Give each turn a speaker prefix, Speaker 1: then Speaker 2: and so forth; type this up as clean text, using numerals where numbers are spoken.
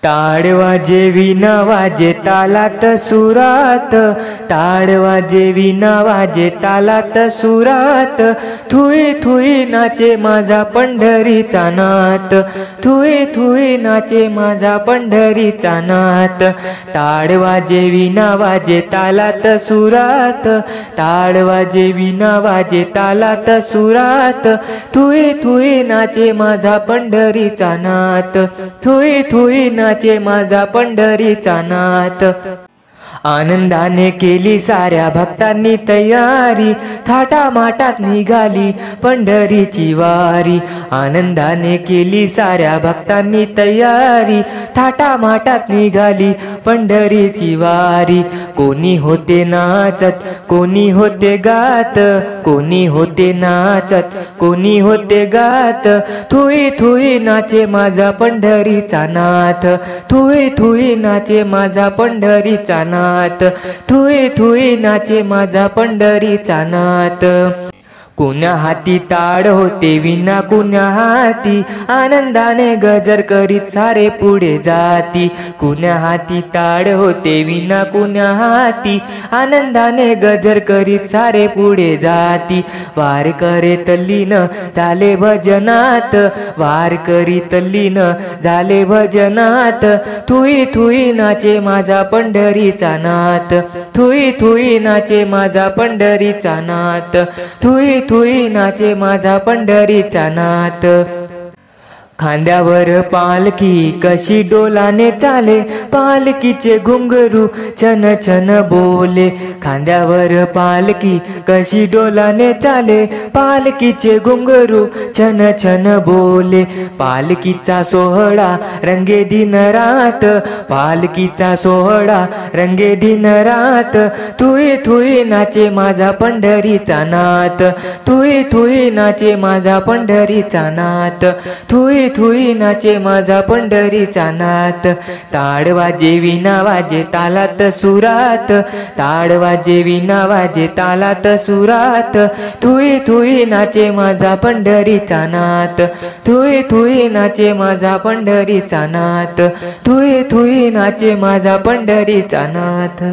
Speaker 1: टाळ वाजे विना वाजे तालात सुरात, टाळ वाजे विना वाजे तालात सुरात, थुई थुई नाचे माझा पंढरीचा नाथ, थुई थुई नाचे माझा पंढरीचा नाथ। टाळ वाजे विना वाजे तालात सुरात, टाळ वाजे विना वाजे तालात सुरात, थुई थुई नाचे माझा पंढरीचा नाथ, थुई थुई नाचे माझा पंढरीचा नाथ। आनंदाने केली साऱ्या भक्तांनी तयारी, थाटामाटात निघाली पंढरीची वारी, आनंदाने केली साऱ्या भक्तांनी तयारी, थाटामाटात निघाली पंढरीची वारी। कोणी होते नाचत, कोणी होते गात, कोणी होते नाचत, कोणी होते गात, थुई थुई नाचे माझा पंढरीचा नाथ, थुई थुई नाचे माझा पंढरीचा नाथ, थुई थुई नाचे माझा पंढरीचा नाथ। कुण्या हाती ताड होते विना कुण्या हाती, आनंदाने गजर करीत सारे पुढे जाती, कुण्या हाती ताड होते विना कुण्या हाती, आनंदाने गजर करीत सारे पुढे जाती। वार करे तल्लीन झाले भजनात, वार करी तल्लीन झाले भजनात, थुई थुई नाचे माझा पंढरीचा नाथ, थुई थुई नाचे माझा पंढरीचा नाथ, थुई थुई नाचे माझा पंढरीचा नाथ। खांद्यावर पालखी कशी डोलाने चाले, पालखीचे घुंगरू छन छन बोले, खांद्यावर पालखी कशी डोलाने चाले, पालखीचे घुंगरू छन छन बोले। पालखीचा सोहळा रंगे दिन रात, पालखीचा सोहळा रंगे दिन रात, थुई थुई नाचे माझा पंढरीचा नाथ, थुई थुई नाचे माझा पंढरीचा नाथ, थुई थुई नाचे माझा पंढरीचा नाथ। टाळ वाजे विना वाजे तालात सुरात, टाळ वाजे विना वाजे तालात सुरात, थुई थुई नाचे माझा पंढरीचा नाथ, थुई थुई नाचे माझा पंढरीचा नाथ, थुई थुई नाचे माझा पंढरीचा नाथ।